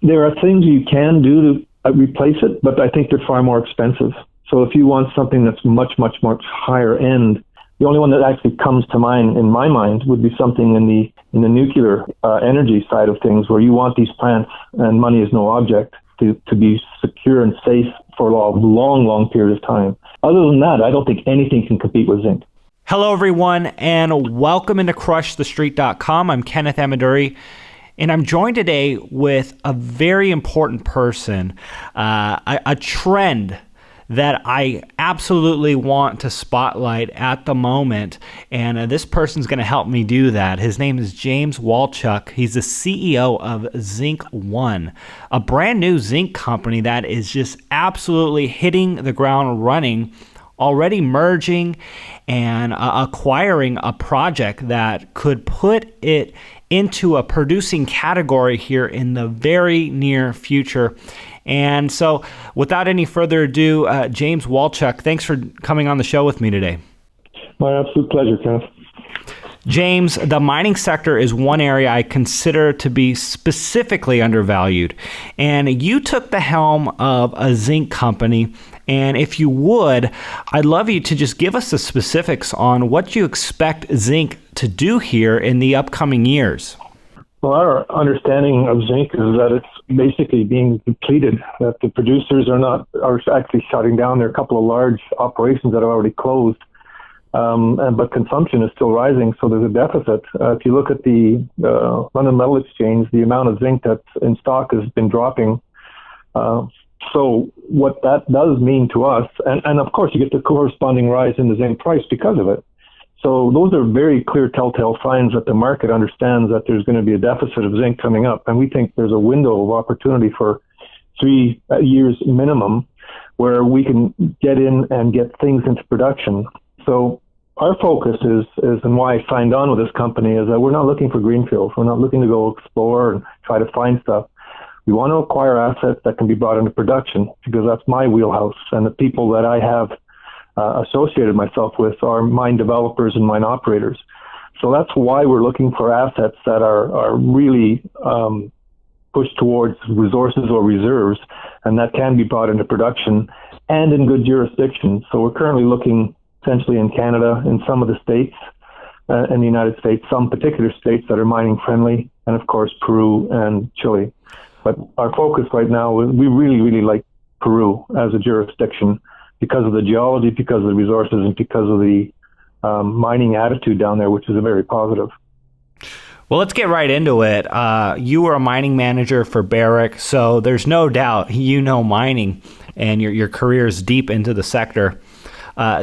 There are things you can do to replace it, but I think they're far more expensive. So if you want something that's much, much, much higher end, the only one that actually comes to mind in my mind would be something in the nuclear energy side of things, where you want these plants, and money is no object, to be secure and safe for a long, long period of time. Other than that, I don't think anything can compete with zinc. Hello, everyone, and welcome into CrushTheStreet.com. I'm Kenneth Amaduri, and I'm joined today with a very important person, a trend that I absolutely want to spotlight at the moment, and this person's going to help me do that. His name is James Walchuck. He's the CEO of Zinc, a brand new zinc company that is just absolutely hitting the ground running, already merging and acquiring a project that could put it into a producing category here in the very near future. And so without any further ado, James Walchuck, thanks for coming on the show with me today. My absolute pleasure, Kenneth. James, the mining sector is one area I consider to be specifically undervalued. And you took the helm of a zinc company. And if you would, I'd love you to just give us the specifics on what you expect zinc to do here in the upcoming years. Well, our understanding of zinc is that it's basically being depleted, that the producers are actually shutting down. There are a couple of large operations that are already closed, but consumption is still rising, so there's a deficit. If you look at the London Metal Exchange, the amount of zinc that's in stock has been dropping. So what that does mean to us, and of course you get the corresponding rise in the zinc price because of it. So those are very clear telltale signs that the market understands that there's going to be a deficit of zinc coming up. And we think there's a window of opportunity for 3 years minimum where we can get in and get things into production. So our focus is and why I signed on with this company, is that we're not looking for greenfields. We're not looking to go explore and try to find stuff. We want to acquire assets that can be brought into production, because that's my wheelhouse. And the people that I have associated myself with are mine developers and mine operators. So that's why we're looking for assets that are really pushed towards resources or reserves, and that can be brought into production and in good jurisdictions. So we're currently looking essentially in Canada, in some of the states, in the United States, some particular states that are mining friendly, and of course Peru and Chile. But our focus right now, we really, really like Peru as a jurisdiction, because of the geology, because of the resources, and because of the mining attitude down there, which is a very positive. Well, let's get right into it. You were a mining manager for Barrick, so there's no doubt you know mining, and your career is deep into the sector.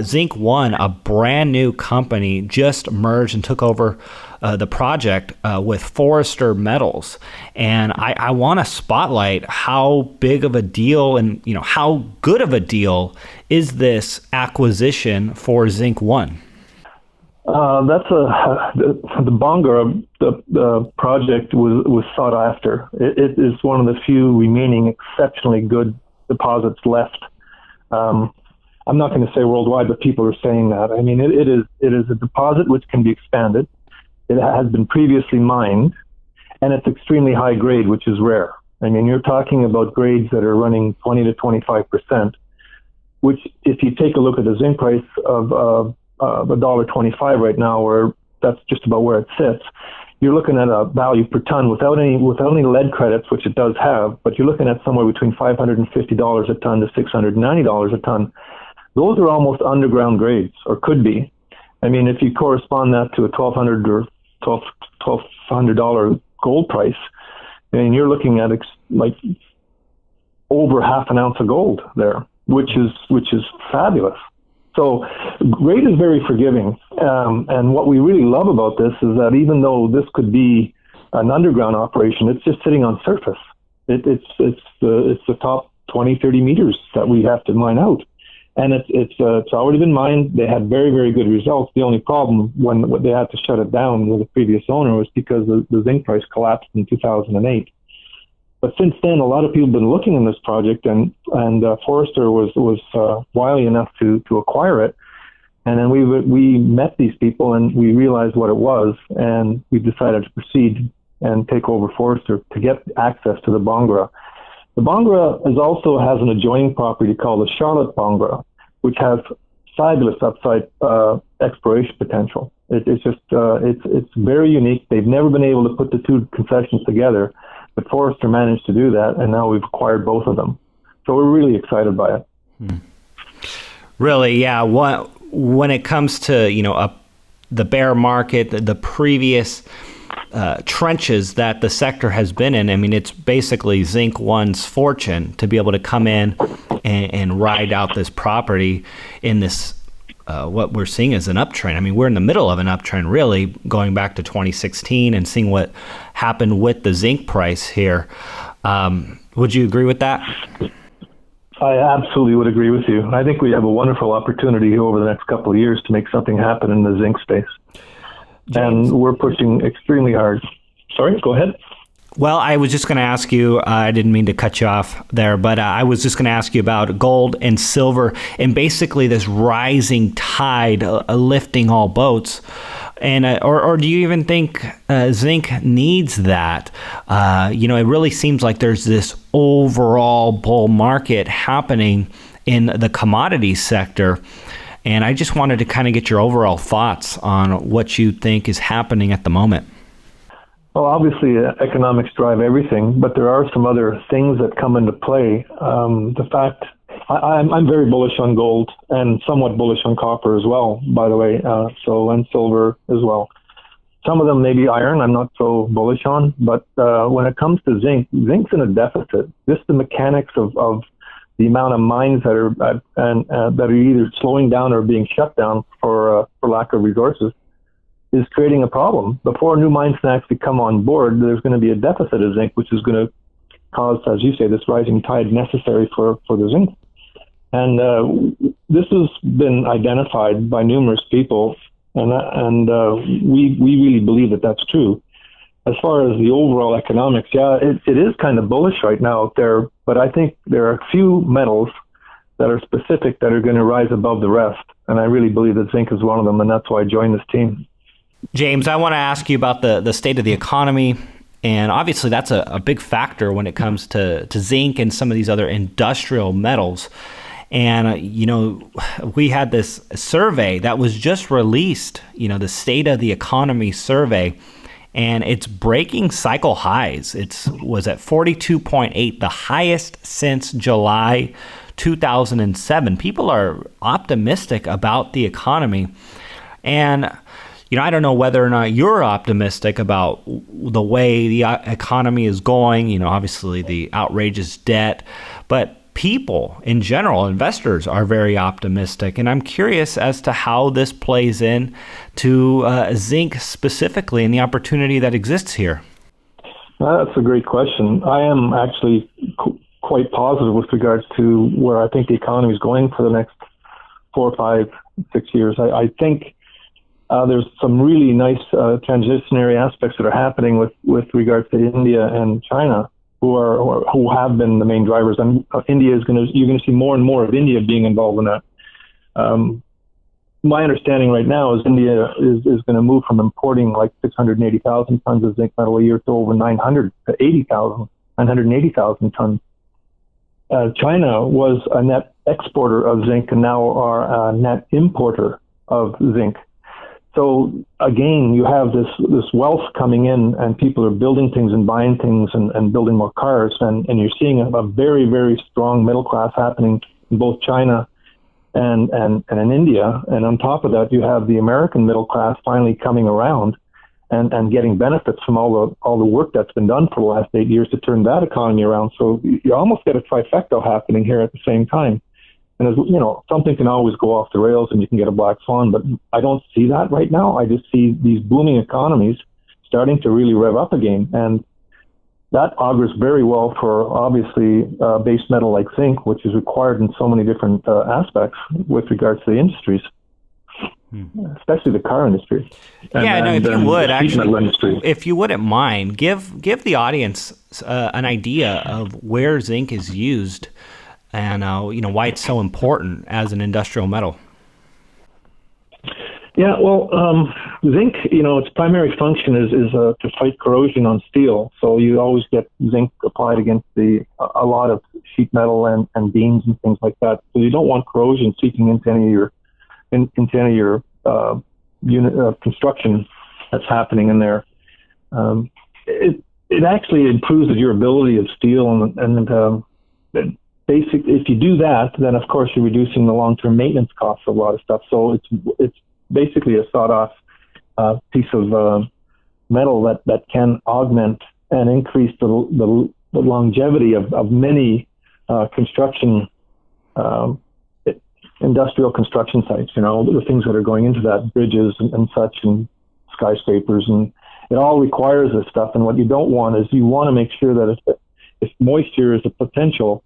Zinc, a brand new company, just merged and took over the project with Forrester Metals, and I want to spotlight how big of a deal and how good of a deal is this acquisition for Zinc. That's the Bonga, the project was sought after. It is one of the few remaining exceptionally good deposits left. I'm not going to say worldwide, but people are saying that. I mean, it is a deposit which can be expanded. It has been previously mined, and it's extremely high grade, which is rare. I mean, you're talking about grades that are running 20 to 25%, which, if you take a look at the zinc price of $1.25 right now, where that's just about where it sits, you're looking at a value per ton without any lead credits, which it does have, but you're looking at somewhere between $550 a ton to $690 a ton. Those are almost underground grades, or could be. I mean, if you correspond that to a $1,200 or $1,200 gold price, I mean, you're looking at like over half an ounce of gold there, which is fabulous. So grade is very forgiving, and what we really love about this is that even though this could be an underground operation, it's just sitting on surface. It's the top 20, 30 meters that we have to mine out. And it's already been mined. They had very, very good results. The only problem when they had to shut it down with the previous owner was because the zinc price collapsed in 2008. But since then, a lot of people have been looking in this project, and Forrester was wily enough to acquire it. And then we met these people, and we realized what it was, and we decided to proceed and take over Forrester to get access to the Bongra. The Bongra also has an adjoining property called the Charlotte Bongra, which has fabulous upside exploration potential. It's just it's very unique. They've never been able to put the two concessions together, but Forrester managed to do that, and now we've acquired both of them. So we're really excited by it. Really, yeah. When it comes to the bear market, the previous trenches that the sector has been in, I mean, it's basically Zinc One's fortune to be able to come in and ride out this property in this what we're seeing as an uptrend. I mean, we're in the middle of an uptrend, really, going back to 2016 and seeing what happened with the zinc price here. Would you agree with that? I absolutely would agree with you. I think we have a wonderful opportunity over the next couple of years to make something happen in the zinc space. James. And we're pushing extremely hard. Sorry, go ahead. Well, I was just going to ask you, I didn't mean to cut you off there, but I was just going to ask you about gold and silver and basically this rising tide lifting all boats. And or do you even think zinc needs that? It really seems like there's this overall bull market happening in the commodities sector. And I just wanted to kind of get your overall thoughts on what you think is happening at the moment. Well, obviously, economics drive everything, but there are some other things that come into play. The fact I'm very bullish on gold and somewhat bullish on copper as well, by the way, and silver as well. Some of them may be iron I'm not so bullish on, but when it comes to zinc, zinc's in a deficit. Just the mechanics of the amount of mines that are either slowing down or being shut down for lack of resources is creating a problem. Before new mines can actually come on board, there's going to be a deficit of zinc, which is going to cause, as you say, this rising tide necessary for the zinc. And this has been identified by numerous people, and we really believe that that's true. As far as the overall economics, it is kind of bullish right now out there, but I think there are a few metals that are specific that are going to rise above the rest, and I really believe that zinc is one of them, and that's why I joined this team. James, I want to ask you about the state of the economy, and obviously that's a big factor when it comes to zinc and some of these other industrial metals. And, we had this survey that was just released, the State of the Economy survey, and it's breaking cycle highs. It was at 42.8, the highest since July 2007. People are optimistic about the economy. And I don't know whether or not you're optimistic about the way the economy is going, obviously the outrageous debt, but people in general, investors, are very optimistic. And I'm curious as to how this plays in to zinc specifically and the opportunity that exists here. That's a great question. I am actually quite positive with regards to where I think the economy is going for the next 4, 5, 6 years. I think there's some really nice transitionary aspects that are happening with regards to India and China, who have been the main drivers. And India you're going to see more and more of India being involved in that. My understanding right now is India is going to move from importing like 680,000 tons of zinc metal a year to over 980,000 tons. China was a net exporter of zinc and now are a net importer of zinc. So again, you have this wealth coming in, and people are building things and buying things and building more cars, and you're seeing a very, very strong middle class happening in both China and in India. And on top of that, you have the American middle class finally coming around and getting benefits from all the work that's been done for the last 8 years to turn that economy around. So you almost get a trifecta happening here at the same time. And as something can always go off the rails and you can get a black swan, but I don't see that right now. I just see these booming economies starting to really rev up again. And that augurs very well for, obviously, base metal like zinc, which is required in so many different aspects with regards to the industries, especially the car industry. If you wouldn't mind, give the audience an idea of where zinc is used and why it's so important as an industrial metal. Yeah, well, zinc, its primary function is to fight corrosion on steel. So you always get zinc applied against a lot of sheet metal and beams and things like that. So you don't want corrosion seeping into any of your unit construction that's happening in there. It actually improves the durability of steel, and basically, if you do that, then of course you're reducing the long-term maintenance costs of a lot of stuff. So it's basically a sawed-off piece of metal that can augment and increase the longevity of many construction, industrial construction sites. The things that are going into that, bridges and such, and skyscrapers, and it all requires this stuff. And what you don't want is you want to make sure that if moisture is a potential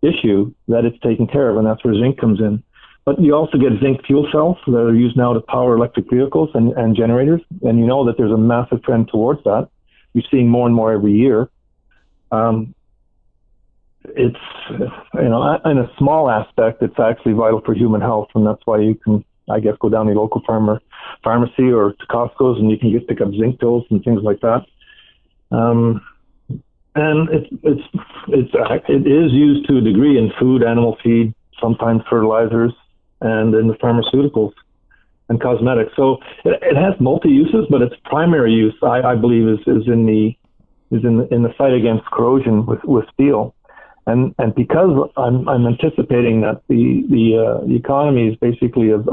issue, that it's taken care of, and that's where zinc comes in. But you also get zinc fuel cells that are used now to power electric vehicles and generators, and you know that there's a massive trend towards that. You're seeing more and more every year. It's, in a small aspect, it's actually vital for human health, and that's why you can, I guess, go down to the local pharmacy or to Costco's, and you can pick up zinc pills and things like that. And it is used to a degree in food, animal feed, sometimes fertilizers, and in the pharmaceuticals and cosmetics. So it has multi-uses, but its primary use, I believe, is in the fight against corrosion with steel. And because I'm anticipating that the economies basically of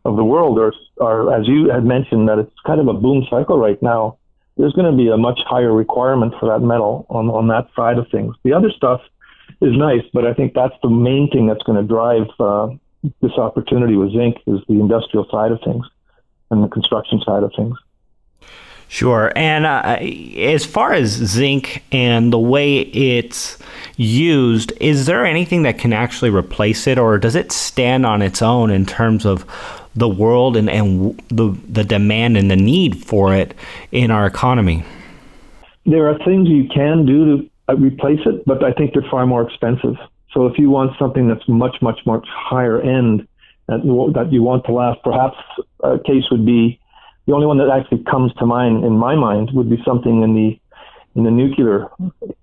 the world are, as you had mentioned, that it's kind of a boom cycle right now, there's going to be a much higher requirement for that metal on that side of things. The other stuff is nice, but I think that's the main thing that's going to drive this opportunity with zinc, is the industrial side of things and the construction side of things. Sure. And as far as zinc and the way it's used, is there anything that can actually replace it, or does it stand on its own in terms of the world and the demand and the need for it in our economy? There are things you can do to replace it, but I think they're far more expensive. So if you want something that's much, much, much higher end that you want to last, perhaps a case would be, the only one that actually comes to mind in my mind would be something in the nuclear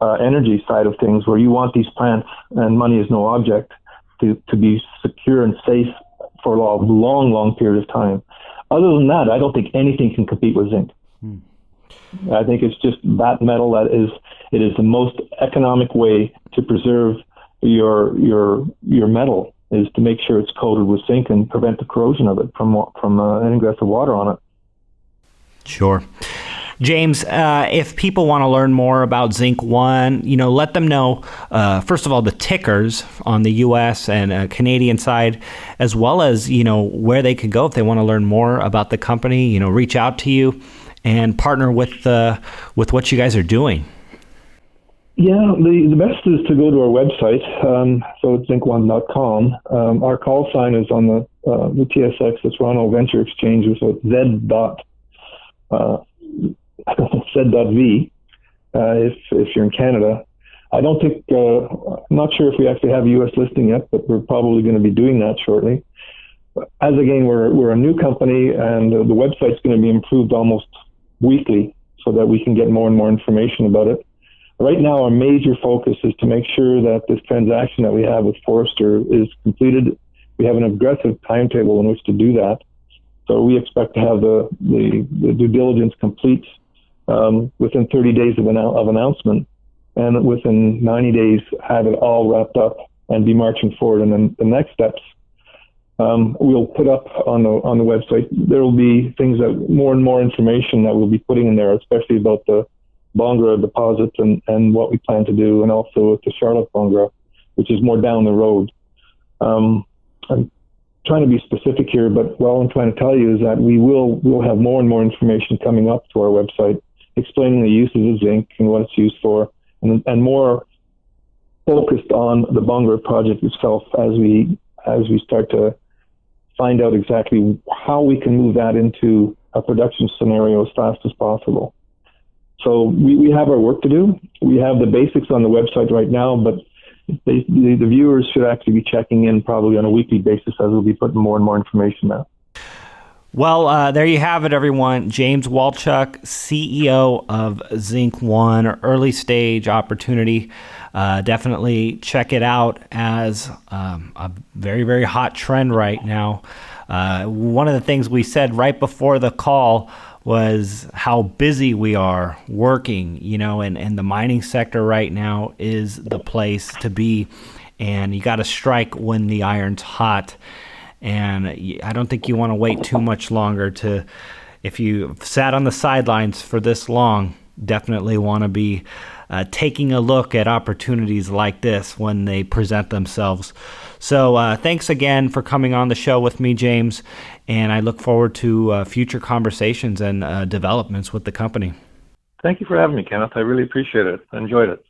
energy side of things, where you want these plants, and money is no object, to be secure and safe for a long, long period of time. Other than that, I don't think anything can compete with zinc. I think it's just that metal it is the most economic way to preserve your metal, is to make sure it's coated with zinc and prevent the corrosion of it from ingress of water on it. Sure. James, if people want to learn more about Zinc 1, let them know, first of all, the tickers on the U.S. and Canadian side, as well as, where they could go if they want to learn more about the company, reach out to you and partner with what you guys are doing. Yeah, the best is to go to our website, so it's zinc1.com. Our call sign is on the TSX, the Toronto Venture Exchange, so it's Z.V, if you're in Canada. I don't think, I'm not sure if we actually have a U.S. listing yet, but we're probably going to be doing that shortly. As again, we're a new company, and the website's going to be improved almost weekly so that we can get more and more information about it. Right now, our major focus is to make sure that this transaction that we have with Forrester is completed. We have an aggressive timetable in which to do that. So we expect to have the due diligence complete within 30 days of announcement, and within 90 days have it all wrapped up and be marching forward. And then the next steps we'll put up on the website. There will be things that more and more information that we'll be putting in there, especially about the Bongra deposits and what we plan to do, and also with the Charlotte Bongra, which is more down the road. I'm trying to be specific here, but all I'm trying to tell you is that we'll have more and more information coming up to our website explaining the uses of zinc and what it's used for, and more focused on the Bongra project itself as we start to find out exactly how we can move that into a production scenario as fast as possible. So we have our work to do. We have the basics on the website right now, but the viewers should actually be checking in probably on a weekly basis as we'll be putting more and more information out. Well, there you have it, everyone. James Walchuck, CEO of Zinc One, early stage opportunity. Definitely check it out as a very, very hot trend right now. One of the things we said right before the call was how busy we are working, and the mining sector right now is the place to be. And you got to strike when the iron's hot. And I don't think you want to wait too much longer if you sat on the sidelines for this long, definitely want to be taking a look at opportunities like this when they present themselves. So thanks again for coming on the show with me, James, and I look forward to future conversations and developments with the company. Thank you for having me, Kenneth. I really appreciate it. I enjoyed it.